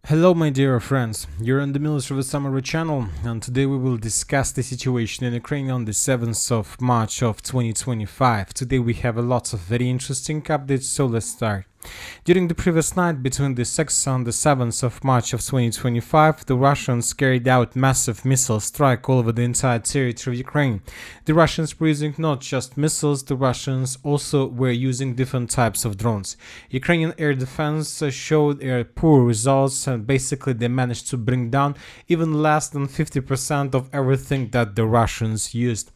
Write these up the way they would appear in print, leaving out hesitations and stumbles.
Hello my dear friends, you're on the Military Summary channel, and today we will discuss the situation in Ukraine on the 7th of March of 2025. Today we have a lot of very interesting updates, so let's start. During the previous night between the 6th and the 7th of March of 2025, the Russians carried out massive missile strike all over the entire territory of Ukraine. The Russians were using not just missiles, the Russians also were using different types of drones. Ukrainian air defense showed poor results, and basically they managed to bring down even less than 50% of everything that the Russians used.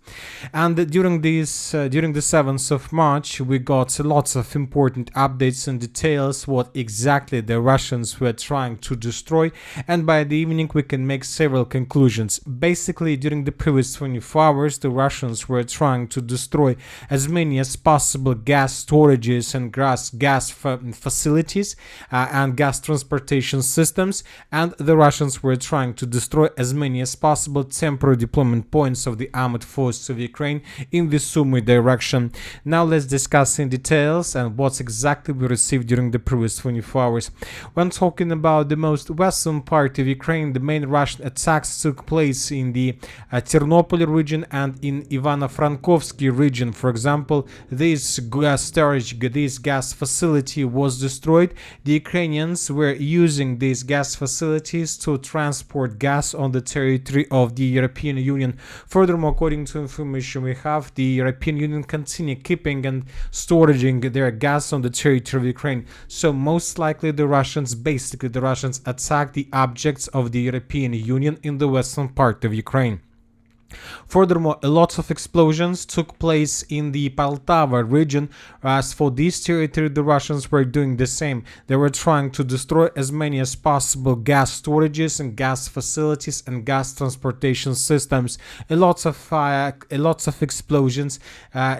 And during the 7th of March, we got lots of important updates and details what exactly the Russians were trying to destroy, and by the evening we can make several conclusions. Basically, during the previous 24 hours, the Russians were trying to destroy as many as possible gas storages and gas facilities and gas transportation systems, and the Russians were trying to destroy as many as possible temporary deployment points of the armed forces of Ukraine in the Sumy direction. Now let's discuss in details and what exactly we received during the previous 24 hours. When talking about the most western part of Ukraine, the main Russian attacks took place in the Ternopil region and in Ivano-Frankovsky region. For example, this gas storage, this gas facility was destroyed. The Ukrainians were using these gas facilities to transport gas on the territory of the European Union. Furthermore, according to information we have, the European Union continue keeping and storing their gas on the territory of Ukraine. So most likely the Russians attacked the objects of the European Union in the western part of Ukraine. Furthermore, a lot of explosions took place in the Poltava region. As for this territory, the Russians were doing the same. They were trying to destroy as many as possible gas storages and gas facilities and gas transportation systems. A lot of explosions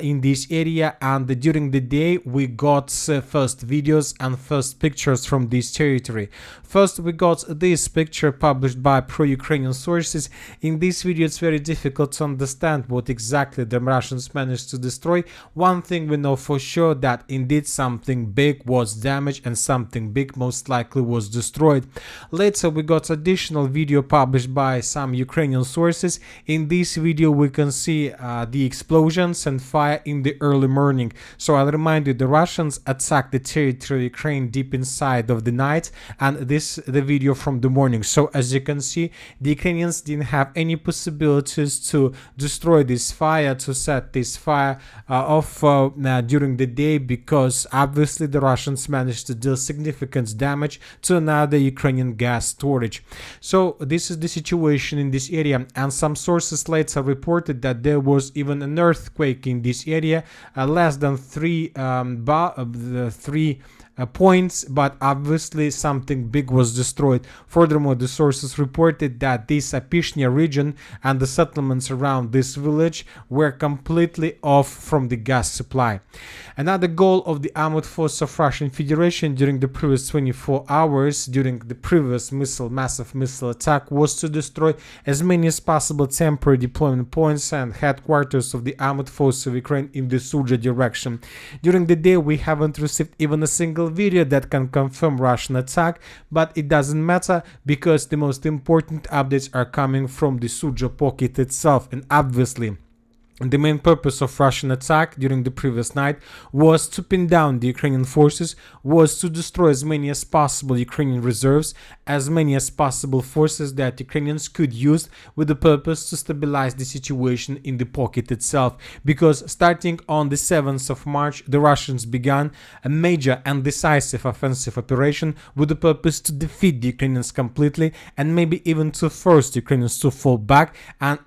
in this area, and during the day we got first videos and first pictures from this territory. First, we got this picture published by pro-Ukrainian sources. In this video, it's very difficult to understand what exactly the Russians managed to destroy. One thing we know for sure, that indeed something big was damaged and something big most likely was destroyed. Later we got additional video published by some Ukrainian sources. In this video we can see the explosions and fire in the early morning. So I'll remind you, the Russians attacked the territory of Ukraine deep inside of the night, and this the video from the morning. So as you can see, the Ukrainians didn't have any possibilities to destroy this fire, to set this fire off during the day, because obviously the Russians managed to deal significant damage to another Ukrainian gas storage. So this is the situation in this area, and some sources later reported that there was even an earthquake in this area, less than three points, but obviously something big was destroyed. Furthermore, the sources reported that this Apishnya region and the settlements around this village were completely off from the gas supply. Another goal of the armed forces of Russian Federation during the previous 24 hours, during the previous massive missile attack, was to destroy as many as possible temporary deployment points and headquarters of the armed forces of Ukraine in the Suja direction. During the day we haven't received even a single video that can confirm Russian attack, but it doesn't matter, because the most important updates are coming from the Suja pocket itself. And obviously the main purpose of Russian attack during the previous night was to pin down the Ukrainian forces, was to destroy as many as possible Ukrainian reserves, as many as possible forces that Ukrainians could use, with the purpose to stabilize the situation in the pocket itself. Because starting on the 7th of March, the Russians began a major and decisive offensive operation with the purpose to defeat the Ukrainians completely, and maybe even to force the Ukrainians to fall back, and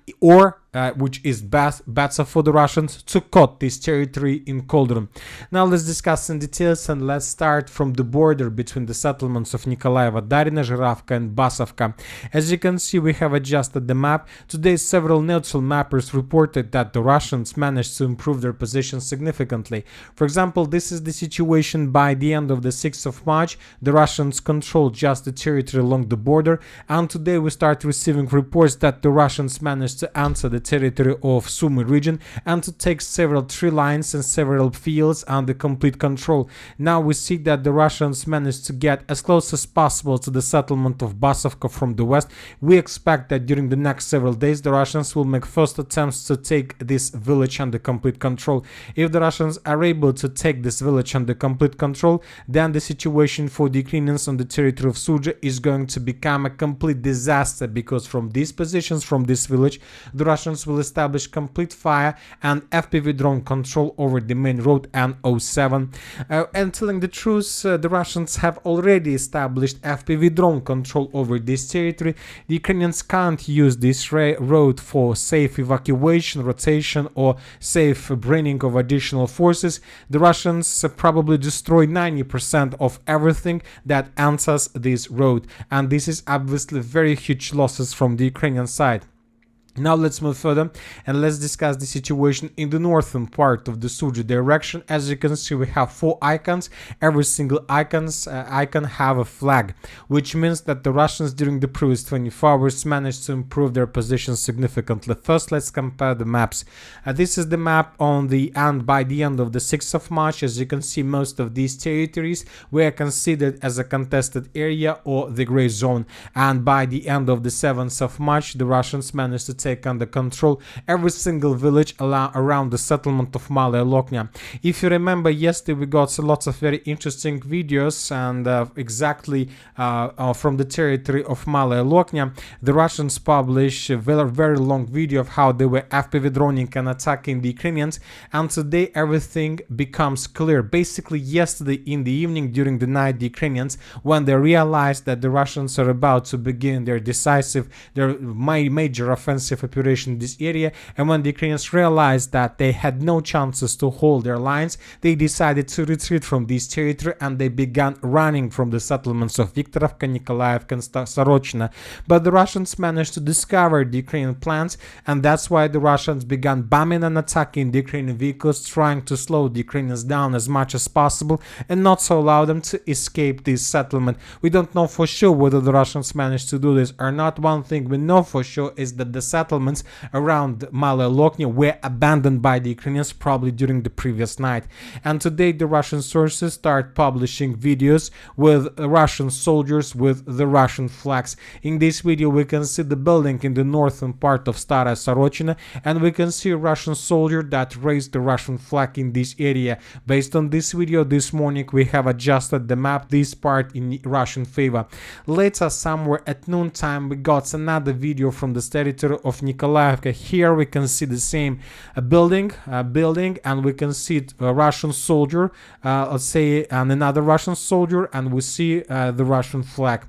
which is better for the Russians, to cut this territory in Cauldron. Now let's discuss in details, and let's start from the border between the settlements of Nikolaeva, Darina, Zhiravka and Basovka. As you can see, we have adjusted the map. Today several neutral mappers reported that the Russians managed to improve their position significantly. For example, this is the situation by the end of the 6th of March. The Russians controlled just the territory along the border, and today we start receiving reports that the Russians managed to enter the the territory of Sumy region and to take several tree lines and several fields under complete control. Now we see that the Russians managed to get as close as possible to the settlement of Basovka from the west. We expect that during the next several days the Russians will make first attempts to take this village under complete control. If the Russians are able to take this village under complete control, then the situation for the Ukrainians on the territory of Sumy is going to become a complete disaster, because from these positions, from this village, the Russians will establish complete fire and FPV drone control over the main road N07. And telling the truth, the Russians have already established FPV drone control over this territory. The Ukrainians can't use this road for safe evacuation, rotation, or safe bringing of additional forces. The Russians probably destroy 90% of everything that enters this road, and this is obviously very huge losses from the Ukrainian side. Now let's move further and let's discuss the situation in the northern part of the Sumy direction. As you can see, we have 4 icons. Every single icon have a flag, which means that the Russians during the previous 24 hours managed to improve their position significantly. First, let's compare the maps. This is the map on the end by the end of the 6th of March. As you can see, most of these territories were considered as a contested area or the gray zone, and by the end of the 7th of March the Russians managed to take under control every single village around the settlement of Malaya Loknya. If you remember, yesterday we got lots of very interesting videos, and exactly from the territory of Malaya Loknya, the Russians published a very long video of how they were FPV droning and attacking the Ukrainians, and today everything becomes clear. Basically, yesterday in the evening, during the night, the Ukrainians, when they realized that the Russians are about to begin their major offensive operation in this area, and when the Ukrainians realized that they had no chances to hold their lines, they decided to retreat from this territory and they began running from the settlements of Viktorovka, Nikolaevka, and Sorochina. But the Russians managed to discover the Ukrainian plans, and that's why the Russians began bombing and attacking the Ukrainian vehicles, trying to slow the Ukrainians down as much as possible and not to allow them to escape this settlement. We don't know for sure whether the Russians managed to do this or not. One thing we know for sure is that the settlements around Malaya Loknya were abandoned by the Ukrainians probably during the previous night. And today the Russian sources start publishing videos with Russian soldiers with the Russian flags. In this video we can see the building in the northern part of Staraya Sorochina, and we can see a Russian soldier that raised the Russian flag in this area. Based on this video this morning we have adjusted the map, this part in Russian favor. Later, somewhere at noontime, we got another video from the territory of Nikolaevka. Here we can see the same building, and we can see a Russian soldier, let's say, and another Russian soldier, and we see the Russian flag.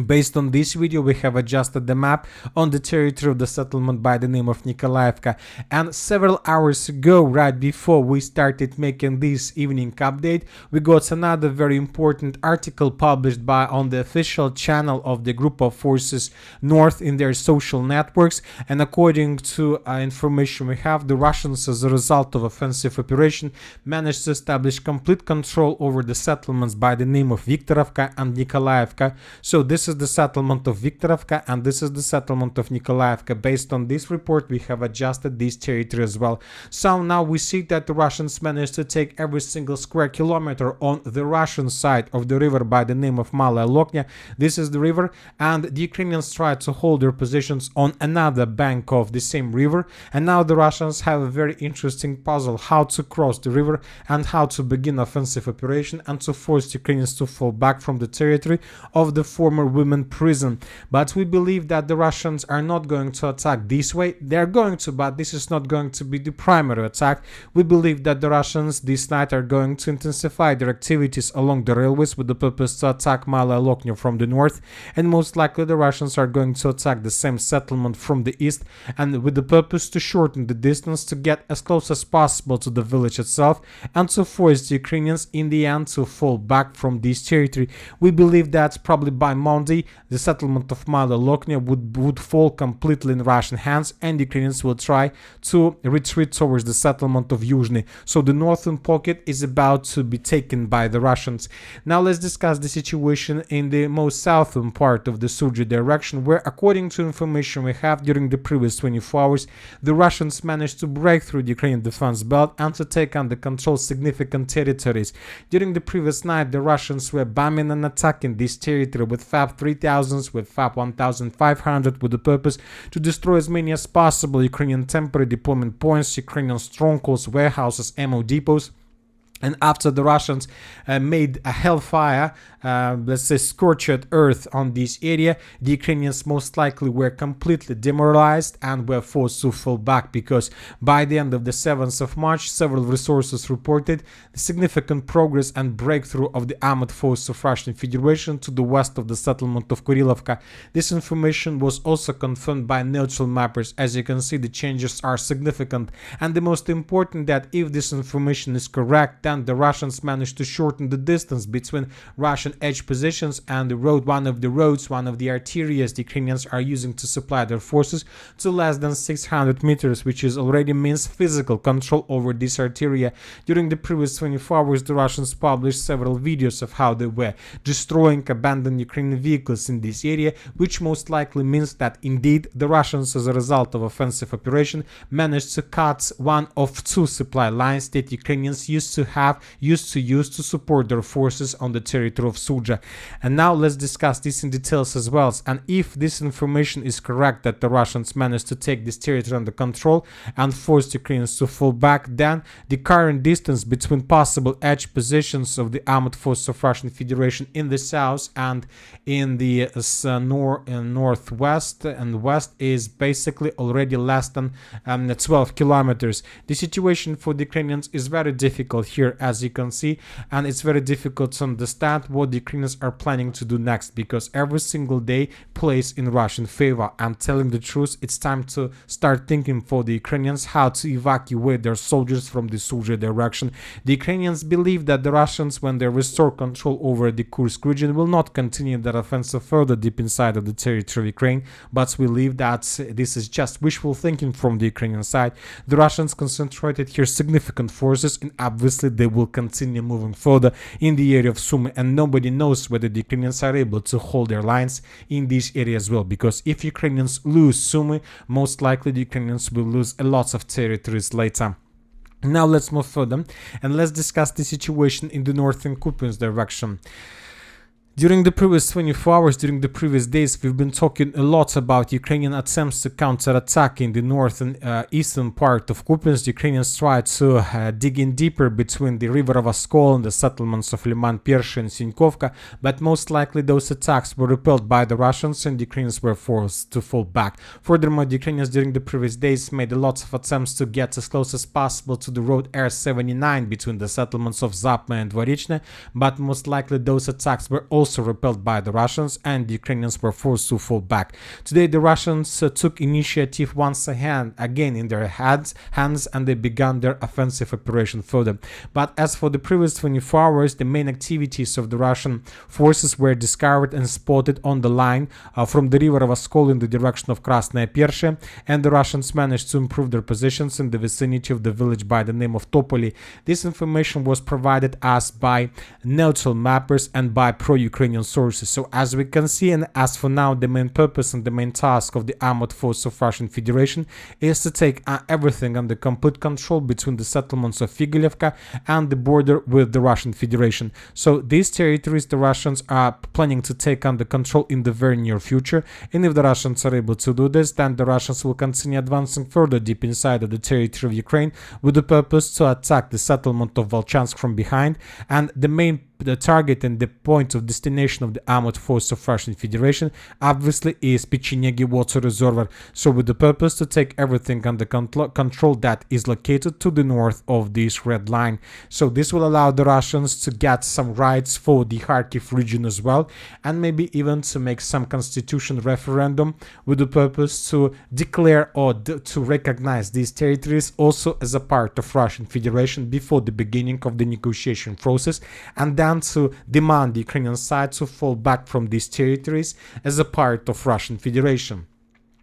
Based on this video we have adjusted the map on the territory of the settlement by the name of Nikolaevka, and several hours ago, right before we started making this evening update, we got another very important article published on the official channel of the group of forces North in their social networks. And according to information we have, the Russians, as a result of offensive operation, managed to establish complete control over the settlements by the name of Viktorovka and Nikolaevka. So this is the settlement of Viktorovka and this is the settlement of Nikolaevka. Based on this report we have adjusted this territory as well. So now we see that the Russians managed to take every single square kilometer on the Russian side of the river by the name of Malaya Loknya. This is the river, and the Ukrainians tried to hold their positions on another bank of the same river, and now the Russians have a very interesting puzzle how to cross the river and how to begin offensive operation and to force the Ukrainians to fall back from the territory of the former women prison. But we believe that the Russians are not going to attack this way. They're going to, but this is not going to be the primary attack. We believe that the Russians this night are going to intensify their activities along the railways with the purpose to attack Malaya Loknya from the north, and most likely the Russians are going to attack the same settlement from the east, and with the purpose to shorten the distance to get as close as possible to the village itself and to force the Ukrainians in the end to fall back from this territory. We believe that probably by morning Monday, the settlement of Maloloknya would fall completely in Russian hands, and Ukrainians will try to retreat towards the settlement of Yuzhny. So the northern pocket is about to be taken by the Russians. Now let's discuss the situation in the most southern part of the Sumy direction, where, according to information we have, during the previous 24 hours, the Russians managed to break through the Ukrainian defense belt and to take under control significant territories. During the previous night, the Russians were bombing and attacking this territory with FAB 3000s, with FAB 1500, with the purpose to destroy as many as possible Ukrainian temporary deployment points, Ukrainian strongholds, warehouses, ammo depots. And after the Russians made a hellfire, let's say scorched earth on this area, the Ukrainians most likely were completely demoralized and were forced to fall back, because by the end of the 7th of March, several resources reported the significant progress and breakthrough of the armored force of Russian Federation to the west of the settlement of Kurilovka. This information was also confirmed by neutral mappers. As you can see, the changes are significant, and the most important, that if this information is correct, then the Russians managed to shorten the distance between Russian edge positions and the road, one of the arterials the Ukrainians are using to supply their forces, to less than 600 meters, which is already means physical control over this arteria. During the previous 24 hours, the Russians published several videos of how they were destroying abandoned Ukrainian vehicles in this area, which most likely means that indeed the Russians, as a result of offensive operation, managed to cut one of two supply lines that Ukrainians used to use to support their forces on the territory of Sumy. And now let's discuss this in details as well. And if this information is correct, that the Russians managed to take this territory under control and forced Ukrainians to fall back, then the current distance between possible edge positions of the armored forces of Russian Federation in the south and in the northwest and west is basically already less than 12 kilometers. The situation for the Ukrainians is very difficult here, as you can see, and it's very difficult to understand what the Ukrainians are planning to do next, because every single day plays in Russian favor. I'm telling the truth, it's time to start thinking for the Ukrainians how to evacuate their soldiers from the Sumy direction. The Ukrainians believe that the Russians, when they restore control over the Kursk region, will not continue their offensive further deep inside of the territory of Ukraine, but we believe that this is just wishful thinking from the Ukrainian side. The Russians concentrated here significant forces, and obviously they will continue moving further in the area of Sumy, and nobody knows whether the Ukrainians are able to hold their lines in this area as well, because if Ukrainians lose Sumy, most likely the Ukrainians will lose a lot of territories later. Now let's move further and let's discuss the situation in the northern Kupiansk direction. During the previous 24 hours, during the previous days, we've been talking a lot about Ukrainian attempts to counterattack in the northern eastern part of Kupiansk. Ukrainians tried to dig in deeper between the river of Oskol and the settlements of Liman Pershi and Sinkovka, but most likely those attacks were repelled by the Russians and the Ukrainians were forced to fall back. Furthermore, the Ukrainians during the previous days made a lot of attempts to get as close as possible to the road R79 between the settlements of Zapma and Dvorichne, but most likely those attacks were also repelled by the Russians and the Ukrainians were forced to fall back. Today the Russians took initiative once again in their hands and they began their offensive operation further. But as for the previous 24 hours, the main activities of the Russian forces were discovered and spotted on the line from the river of Oskol in the direction of Krasnaya Pershi, and the Russians managed to improve their positions in the vicinity of the village by the name of Topoli. This information was provided us by neutral mappers and by pro-Ukrainian sources. So as we can see, and as for now, the main purpose and the main task of the armored force of Russian Federation is to take everything under complete control between the settlements of Figilevka and the border with the Russian Federation. So these territories the Russians are planning to take under control in the very near future, and if the Russians are able to do this, then the Russians will continue advancing further deep inside of the territory of Ukraine with the purpose to attack the settlement of Volchansk from behind, and the target and the point of destination of the armored force of Russian Federation obviously is Pechenegi water reservoir, so with the purpose to take everything under control that is located to the north of this red line. So this will allow the Russians to get some rights for the Kharkiv region as well, and maybe even to make some constitution referendum with the purpose to declare or to recognize these territories also as a part of Russian Federation before the beginning of the negotiation process, and then began to demand the Ukrainian side to fall back from these territories as a part of Russian Federation.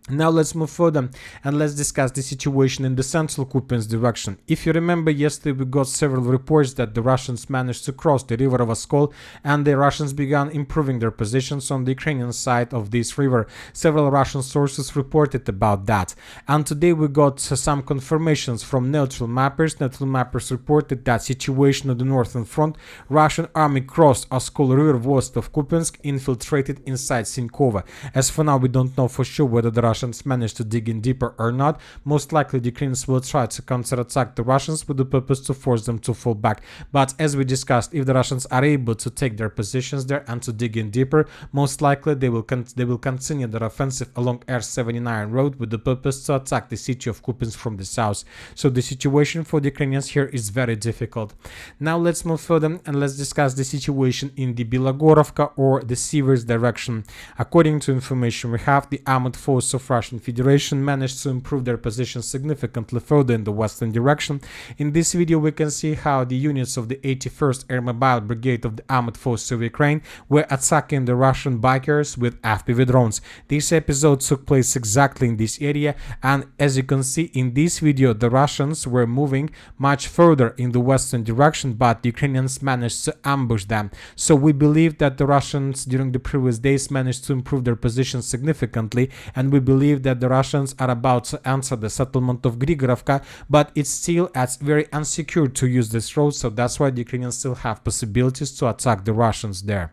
Now let's move further and let's discuss the situation in the central Kupiansk direction. If you remember, yesterday we got several reports that the Russians managed to cross the river of Oskol, and the Russians began improving their positions on the Ukrainian side of this river. Several Russian sources reported about that. And today we got some confirmations from neutral mappers. Neutral mappers reported that situation on the northern front, Russian army crossed Oskol River west of Kupiansk, infiltrated inside Sinkova. As for now, we don't know for sure whether the Russians managed to dig in deeper or not. Most likely the Ukrainians will try to counterattack the Russians with the purpose to force them to fall back. But as we discussed, if the Russians are able to take their positions there and to dig in deeper, most likely they will continue their offensive along R79 road with the purpose to attack the city of Kupiansk from the south. So the situation for the Ukrainians here is very difficult. Now let's move further and let's discuss the situation in the Bilogorovka or the Seversk direction. According to information we have, the armored force of Russian Federation managed to improve their position significantly further in the western direction. In this video we can see how the units of the 81st Air Mobile Brigade of the Armored Forces of Ukraine were attacking the Russian bikers with FPV drones. This episode took place exactly in this area, and as you can see in this video, the Russians were moving much further in the western direction, but the Ukrainians managed to ambush them. So we believe that the Russians during the previous days managed to improve their position significantly, and we believe that the Russians are about to enter the settlement of Grigorovka, but it's still very unsecure to use this road, so that's why the Ukrainians still have possibilities to attack the Russians there.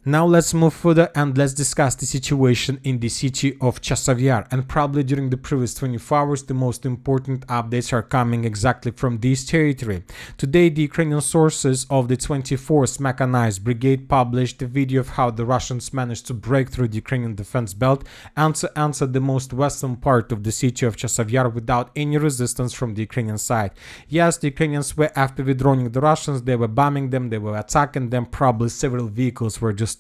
Now let's move further and let's discuss the situation in the city of Chasiv Yar. And probably during the previous 24 hours, the most important updates are coming exactly from this territory. Today, the Ukrainian sources of the 24th Mechanized Brigade published a video of how the Russians managed to break through the Ukrainian defense belt and to enter the most western part of the city of Chasiv Yar without any resistance from the Ukrainian side. Yes, the Ukrainians were FPV droning the Russians, they were bombing them, they were attacking them, probably several vehicles were destroyed,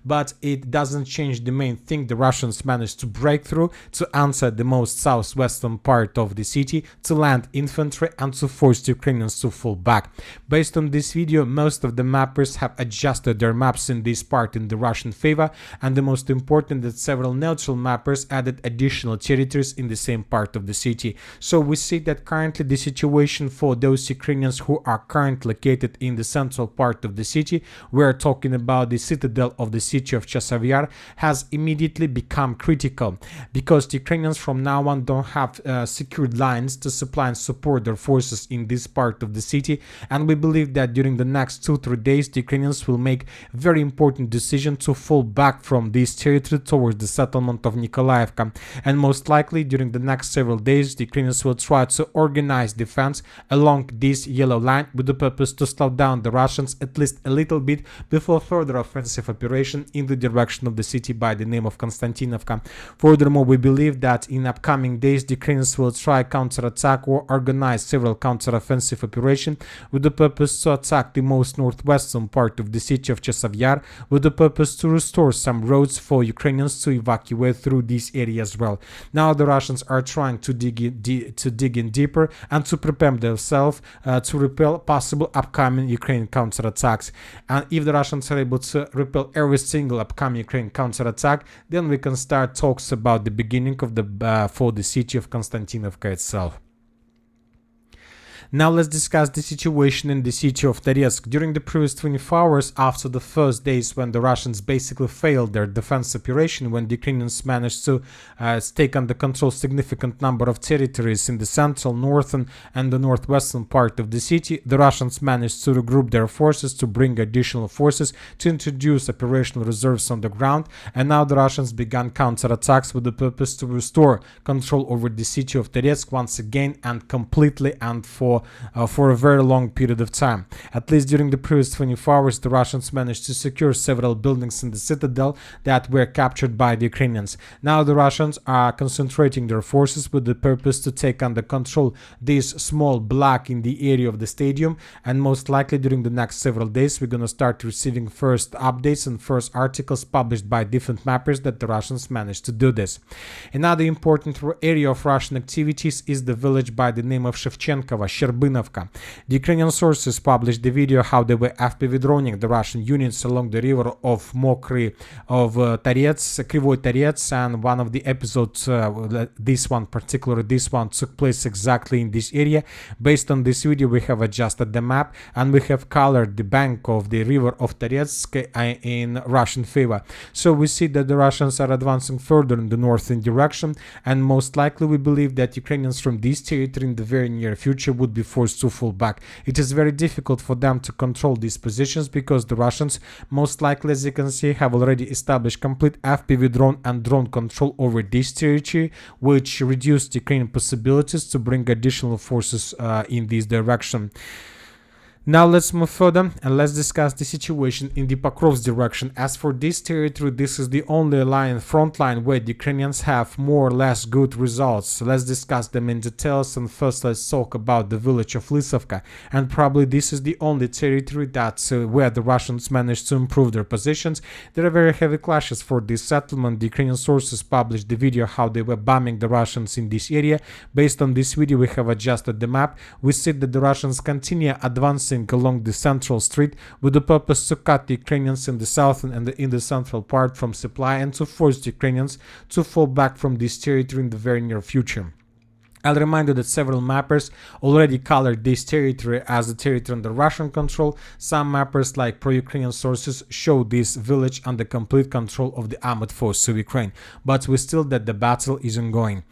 but it doesn't change the main thing. The Russians managed to break through, to enter the most southwestern part of the city, to land infantry and to force the Ukrainians to fall back. Based on this video, most of the mappers have adjusted their maps in this part in the Russian favor, and the most important that several neutral mappers added additional territories in the same part of the city. So we see that currently the situation for those Ukrainians who are currently located in the central part of the city, we are talking about the citadel of the city of Chasiv Yar, has immediately become critical, because the Ukrainians from now on don't have secured lines to supply and support their forces in this part of the city, and we believe that during the next 2-3 days the Ukrainians will make a very important decision to fall back from this territory towards the settlement of Nikolaevka, and most likely during the next several days the Ukrainians will try to organize defense along this yellow line with the purpose to slow down the Russians at least a little bit before further offensive operation in the direction of the city by the name of Konstantinovka. Furthermore, we believe that in upcoming days the Ukrainians will try counterattack or organize several counteroffensive operations with the purpose to attack the most northwestern part of the city of Chasiv Yar, with the purpose to restore some roads for Ukrainians to evacuate through this area as well. Now the Russians are trying to dig in deeper and to prepare themselves to repel possible upcoming Ukrainian counterattacks. And if the Russians are able to repel every single upcoming Ukrainian counterattack, then we can start talks about the beginning of the for the city of Konstantinovka itself. Now let's discuss the situation in the city of Toretsk. During the previous 24 hours, after the first days when the Russians basically failed their defense operation, when the Ukrainians managed to take under control significant number of territories in the central, northern and the northwestern part of the city, the Russians managed to regroup their forces, to bring additional forces, to introduce operational reserves on the ground, and now the Russians began counterattacks with the purpose to restore control over the city of Toretsk once again and completely and for a very long period of time. At least during the previous 24 hours, the Russians managed to secure several buildings in the citadel that were captured by the Ukrainians. Now the Russians are concentrating their forces with the purpose to take under control this small block in the area of the stadium, and most likely during the next several days we're going to start receiving first updates and first articles published by different mappers that the Russians managed to do this. Another important area of Russian activities is the village by the name of Shevchenkova, Sherbinovka. The Ukrainian sources published the video how they were FPV droning the Russian units along the river of Mokry of Toretsk, Krivoy Toretsk, and one of the episodes, this one took place exactly in this area. Based on this video, we have adjusted the map and we have colored the bank of the river of Toretsk in Russian favor. So we see that the Russians are advancing further in the northern direction, and most likely we believe that Ukrainians from this territory in the very near future would be forced to fall back. It is very difficult for them to control these positions because the Russians most likely, as you can see, have already established complete FPV drone and drone control over this territory, which reduced Ukrainian possibilities to bring additional forces in this direction. Now let's move further and let's discuss the situation in the Pokrovsk direction. As for this territory, this is the only front line where the Ukrainians have more or less good results. So let's discuss them in details, and first let's talk about the village of Lysovka. And probably this is the only territory that's where the Russians managed to improve their positions. There are very heavy clashes for this settlement. The Ukrainian sources published the video how they were bombing the Russians in this area. Based on this video, we have adjusted the map. We see that the Russians continue advancing along the central street with the purpose to cut the Ukrainians in the southern and in the central part from supply and to force the Ukrainians to fall back from this territory in the very near future. I'll remind you that several mappers already colored this territory as a territory under Russian control. Some mappers, like pro-Ukrainian sources, show this village under complete control of the armed force of Ukraine, but we still that the battle is ongoing.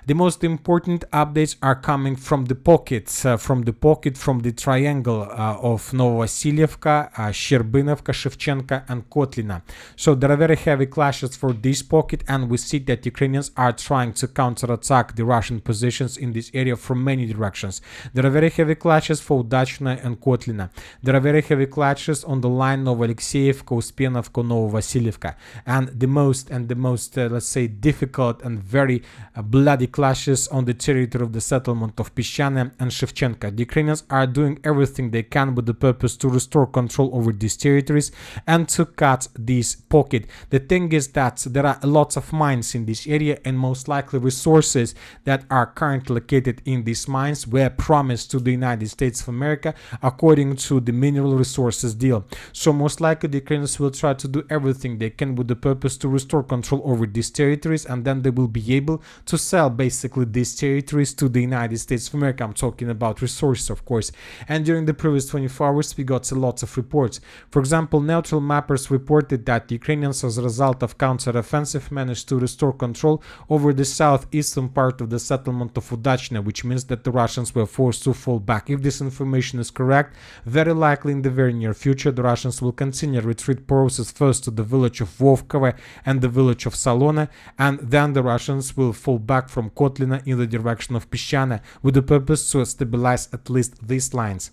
The most important updates are coming from the pockets, from the triangle of Novovasilievka, Sherbinovka, Shevchenka, and Kotlina. So there are very heavy clashes for this pocket, and we see that Ukrainians are trying to counterattack the Russian positions in this area from many directions. There are very heavy clashes for Udachna and Kotlina. There are very heavy clashes on the line Novoalexeyevka, Uspenovka, Novovasilievka, and the most let's say difficult and very bloody clashes on the territory of the settlement of Pishane and Shevchenka. The Ukrainians are doing everything they can with the purpose to restore control over these territories and to cut this pocket. The thing is that there are lots of mines in this area, and most likely resources that are currently located in these mines were promised to the United States of America according to the mineral resources deal. So most likely the Ukrainians will try to do everything they can with the purpose to restore control over these territories, and then they will be able to sell basically these territories to the United States of America. I'm talking about resources, of course. And during the previous 24 hours, we got a lot of reports. For example, neutral mappers reported that the Ukrainians, as a result of counter-offensive, managed to restore control over the southeastern part of the settlement of Udachna, which means that the Russians were forced to fall back. If this information is correct, very likely in the very near future, the Russians will continue retreat process first to the village of Vovkove and the village of Salona, and then the Russians will fall back from Kotlina in the direction of Pishana with the purpose to stabilize at least these lines.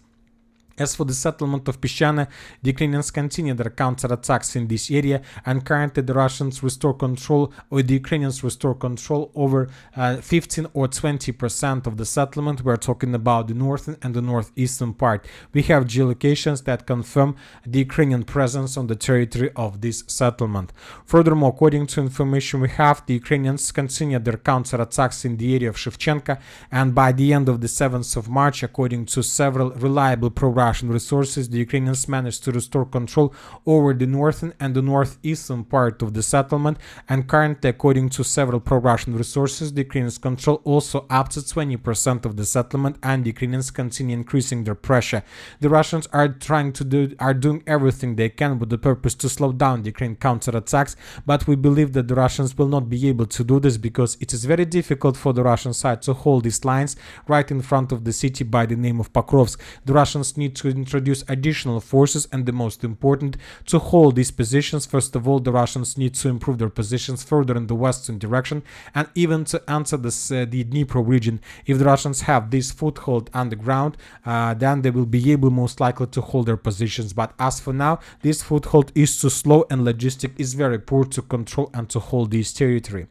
As for the settlement of Pishana, the Ukrainians continue their counterattacks in this area, and currently the Russians restore control, or the Ukrainians restore control over 15 or 20% of the settlement. We're talking about the northern and the northeastern part. We have geolocations that confirm the Ukrainian presence on the territory of this settlement. Furthermore, according to information we have, the Ukrainians continue their counterattacks in the area of Shevchenka, and by the end of the 7th of March, according to several reliable Russian resources, the Ukrainians managed to restore control over the northern and the northeastern part of the settlement, and currently, according to several pro-Russian resources, the Ukrainians control also up to 20% of the settlement, and the Ukrainians continue increasing their pressure. The Russians are doing everything they can with the purpose to slow down the Ukrainian counterattacks, but we believe that the Russians will not be able to do this because it is very difficult for the Russian side to hold these lines right in front of the city by the name of Pokrovsk. The Russians need to introduce additional forces, and the most important, to hold these positions. First of all, the Russians need to improve their positions further in the western direction and even to enter the Dnipro region. If the Russians have this foothold underground, then they will be able most likely to hold their positions. But as for now, this foothold is too slow and logistic is very poor to control and to hold this territory.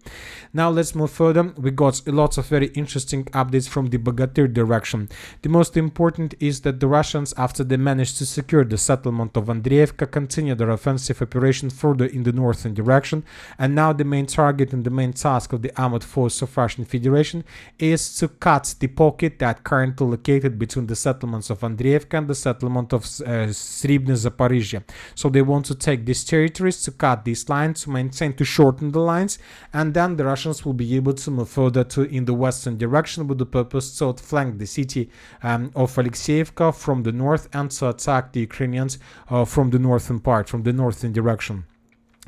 Now let's move further. We got lots of very interesting updates from the Bogatyr direction. The most important is that the Russians Ukrainians, after they managed to secure the settlement of Andreevka, continue their offensive operation further in the northern direction, and now the main target and the main task of the armored force of Russian Federation is to cut the pocket that currently located between the settlements of Andreevka and the settlement of Sribne Zaporizhia. So they want to take these territories, to cut these lines, to shorten the lines, and then the Russians will be able to move further in the western direction with the purpose to outflank the city of Alexeyevka from the north and to attack the Ukrainians from the northern part, from the northern direction.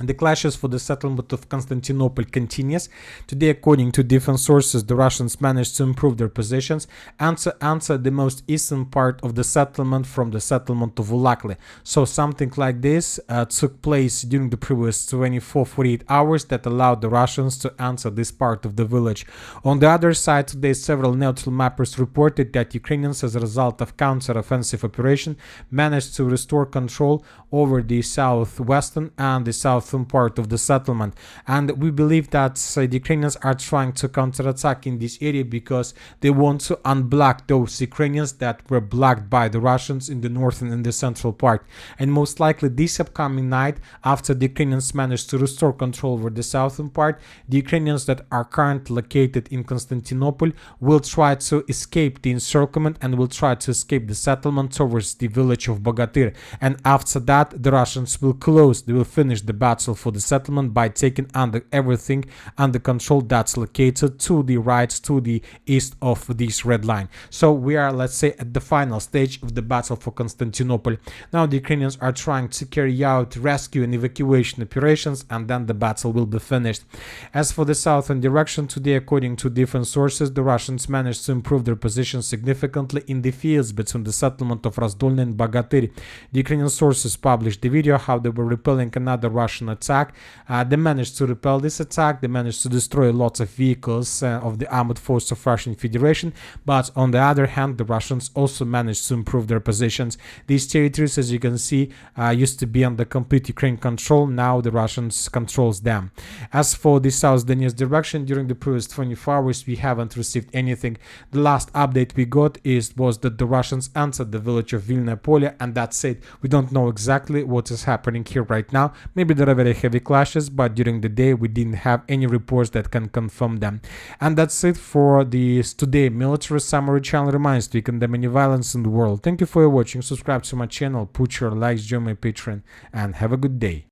The clashes for the settlement of Constantinople continues. Today, according to different sources, the Russians managed to improve their positions and to answer the most eastern part of the settlement from the settlement of Ulakli. So something like this took place during the previous 24-48 hours that allowed the Russians to answer this part of the village. On the other side, today several neutral mappers reported that Ukrainians, as a result of counter-offensive operation, managed to restore control over the southwestern and the southern part of the settlement, and we believe that the Ukrainians are trying to counterattack in this area because they want to unblock those Ukrainians that were blocked by the Russians in the northern and the central part. And most likely this upcoming night, after the Ukrainians manage to restore control over the southern part, the Ukrainians that are currently located in Constantinople will try to escape the encirclement and will try to escape the settlement towards the village of Bogatyr. And after that, the Russians will close, they will finish the battle for the settlement by taking everything under control that's located to the right, to the east of this red line. So we are, let's say, at the final stage of the battle for Constantinople. Now the Ukrainians are trying to carry out rescue and evacuation operations, and then the battle will be finished. As for the southern direction, today, according to different sources, the Russians managed to improve their position significantly in the fields between the settlement of Razdolny and Bogatyr. The Ukrainian sources published the video how they were repelling another Russian attack. They managed to repel this attack. They managed to destroy lots of vehicles of the armored force of Russian Federation, but on the other hand, the Russians also managed to improve their positions. These territories, as you can see, used to be under complete Ukraine control. Now the Russians controls them. As for the South Donetsk direction, during the previous 24 hours, we haven't received anything. The last update we got was that the Russians entered the village of Vilna Polya, and that's it. We don't know exactly what is happening here right now. Maybe there are very heavy clashes, but during the day we didn't have any reports that can confirm them. And that's it for this today military summary. Channel reminds you, we condemn any violence in the world. Thank you for watching. Subscribe to my channel, put your likes, join my Patreon, and have a good day.